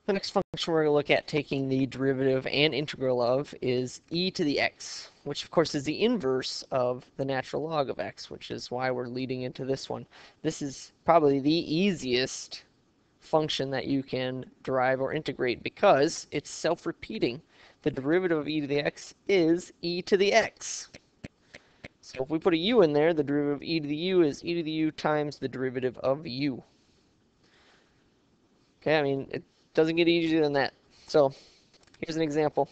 The next function we're going to look at taking the derivative and integral of is e to the x, which of course is the inverse of the natural log of x, which is why we're leading into this one. This is probably the easiest function that you can derive or integrate because it's self-repeating. The derivative of e to the x is e to the x. So if we put a u in there, the derivative of e to the u is e to the u times the derivative of u. Okay, I mean, it doesn't get easier than that. So here's an example.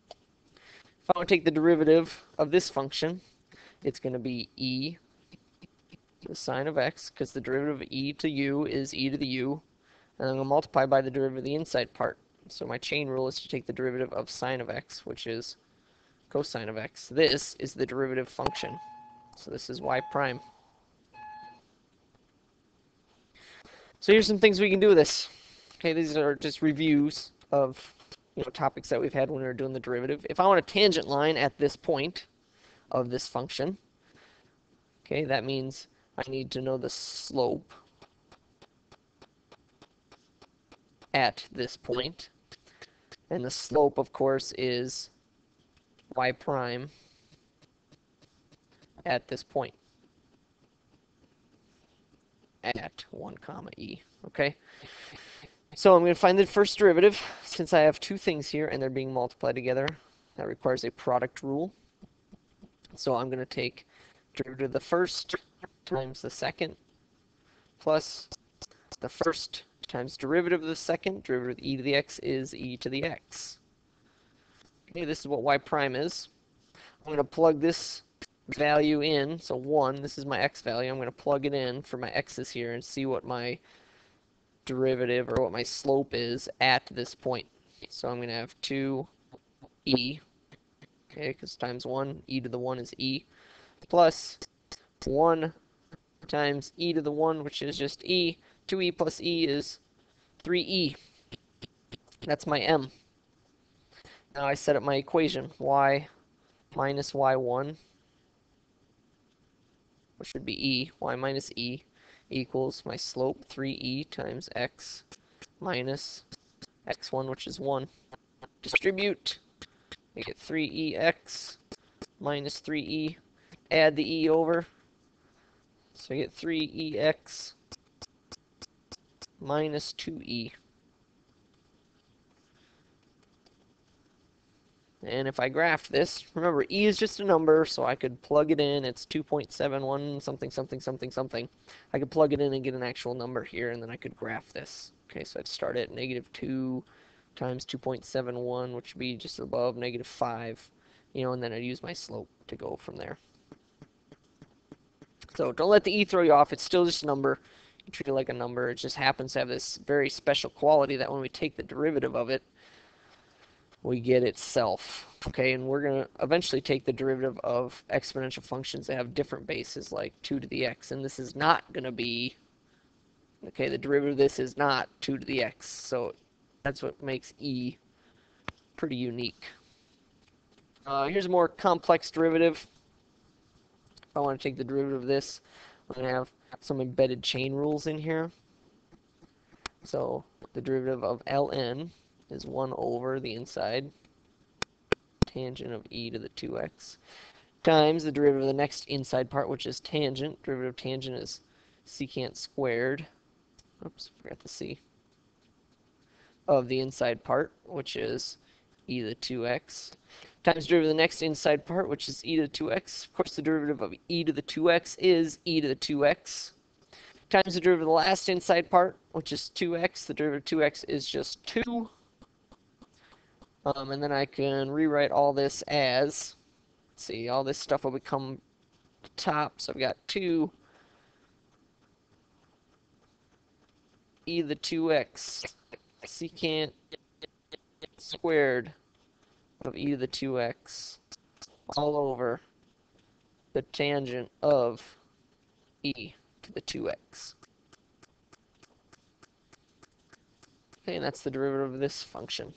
If I want to take the derivative of this function, it's going to be e to the sine of x, because the derivative of e to u is e to the u, and I'm going to multiply by the derivative of the inside part. So my chain rule is to take the derivative of sine of x, which is cosine of x. This is the derivative function. So this is y prime. So here's some things we can do with this. Okay, these are just reviews of topics that we've had when we were doing the derivative. If I want a tangent line at this point of this function, okay, that means I need to know the slope at this point. And the slope, of course, is y prime at this point at 1 comma e. Okay, so I'm going to find the first derivative. Since I have two things here and they're being multiplied together, that requires a product rule. So I'm going to take derivative of the first times the second plus the first times derivative of the second. Derivative of e to the x is e to the x. Okay, this is what y prime is. I'm going to plug this value in, so 1, this is my x value. I'm going to plug it in for my x's here and see what my derivative or what my slope is at this point. So I'm going to have 2e, okay, because times 1, e to the 1 is e, plus 1 times e to the 1, which is just e. 2e plus e is 3e. That's my m. Now I set up my equation, y minus y1, which should be e, y minus e, equals my slope, 3e times x minus x1, which is 1. Distribute, I get 3ex minus 3e, add the e over, so I get 3ex minus 2e. And if I graph this, remember, e is just a number, so I could plug it in. It's 2.71 something, something, something, something. I could plug it in and get an actual number here, and then I could graph this. Okay, so I'd start at -2 times 2.71, which would be just above -5, and then I'd use my slope to go from there. So don't let the e throw you off. It's still just a number. You treat it like a number. It just happens to have this very special quality that when we take the derivative of it, we get itself. Okay, and we're going to eventually take the derivative of exponential functions that have different bases, like 2 to the x, and this is not going to be, okay, the derivative of this is not 2 to the x, so that's what makes e pretty unique. Here's a more complex derivative. If I want to take the derivative of this, I'm going to have some embedded chain rules in here. So the derivative of ln is 1 over the inside tangent of e to the 2x times the derivative of the next inside part, which is tangent. Derivative of tangent is secant squared. Oops, forgot the c. Of the inside part, which is e to the 2x, times the derivative of the next inside part, which is e to the 2x. Of course, the derivative of e to the 2x is e to the 2x, times the derivative of the last inside part, which is 2x. The derivative of 2x is just 2. And then I can rewrite all this as, let's see, all this stuff will become the top. So I've got 2 e to the 2x secant squared of e to the 2x all over the tangent of e to the 2x. Okay, and that's the derivative of this function.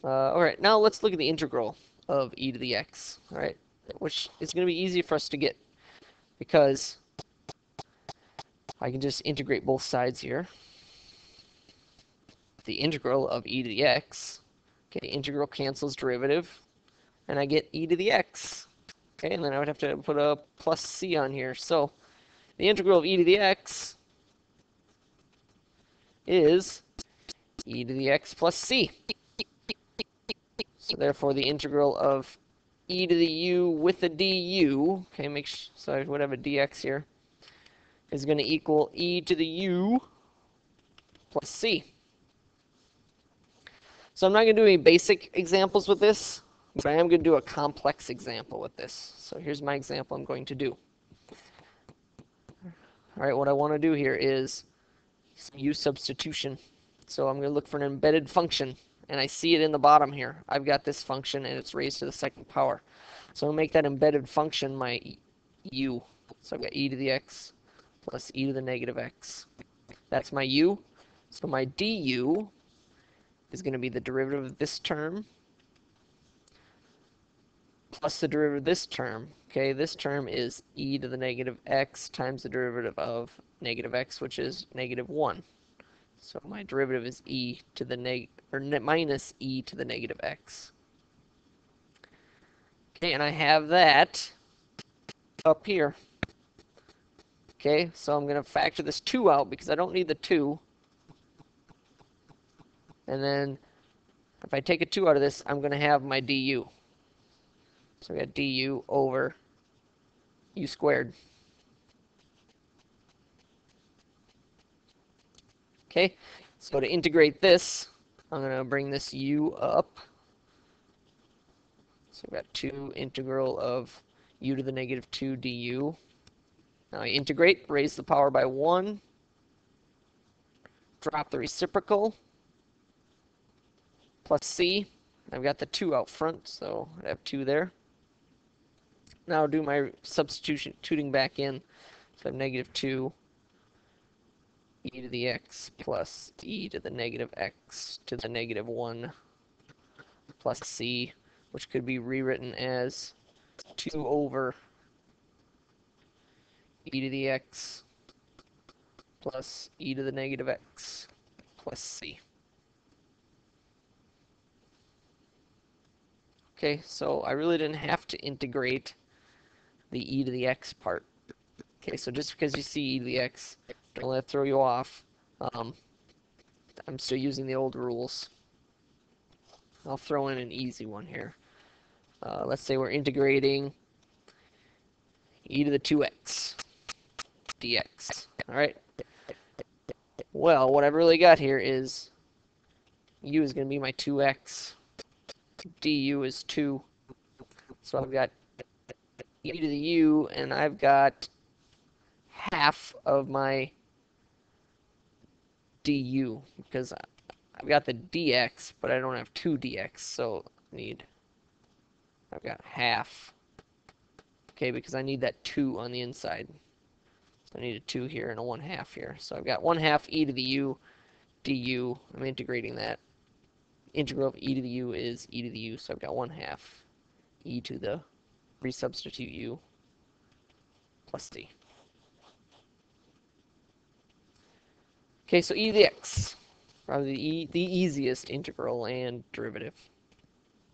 All right, now let's look at the integral of e to the x, all right, which is going to be easy for us to get because I can just integrate both sides here. The integral of e to the x. Okay, integral cancels derivative, and I get e to the x. Okay, and then I would have to put a plus c on here. So the integral of e to the x is e to the x plus c. So therefore, the integral of e to the u with the du, okay, so I would have a dx here, is going to equal e to the u plus c. So I'm not going to do any basic examples with this, but I am going to do a complex example with this. So here's my example I'm going to do. All right, what I want to do here is u substitution. So I'm going to look for an embedded function, and I see it in the bottom here. I've got this function, and it's raised to the second power. So I'm going to make that embedded function my u. So I've got e to the x plus e to the negative x. That's my u. So my du is going to be the derivative of this term plus the derivative of this term. Okay, this term is e to the negative x times the derivative of negative x, which is negative 1. So my derivative is e to the minus e to the negative x. Okay, and I have that up here. Okay, so I'm going to factor this 2 out because I don't need the 2. And then if I take a 2 out of this, I'm going to have my du. So we got du over u squared. Okay, so to integrate this, I'm going to bring this u up. So we've got 2 integral of u to the negative 2 du. Now I integrate, raise the power by 1, drop the reciprocal, plus c. I've got the 2 out front, so I have 2 there. Now I'll do my substituting back in. So I have negative 2 e to the x plus e to the negative x to the negative 1 plus c, which could be rewritten as 2 over e to the x plus e to the negative x plus c. Okay, so I really didn't have to integrate the e to the x part. Okay, so just because you see e to the x, don't let it throw you off. I'm still using the old rules. I'll throw in an easy one here. Let's say we're integrating e to the 2x dx. All right. Well, what I've really got here is u is going to be my 2x. Du is 2. So I've got e to the u, and I've got half of my du, because I've got the dx, but I don't have 2 dx, so I've got half. Okay, because I need that 2 on the inside. So I need a 2 here and a 1/2 here. So I've got 1/2 e to the u du. I'm integrating that. Integral of e to the u is e to the u, so I've got 1/2 e to the resubstitute u plus d. Okay, so e to the x, probably the easiest integral and derivative.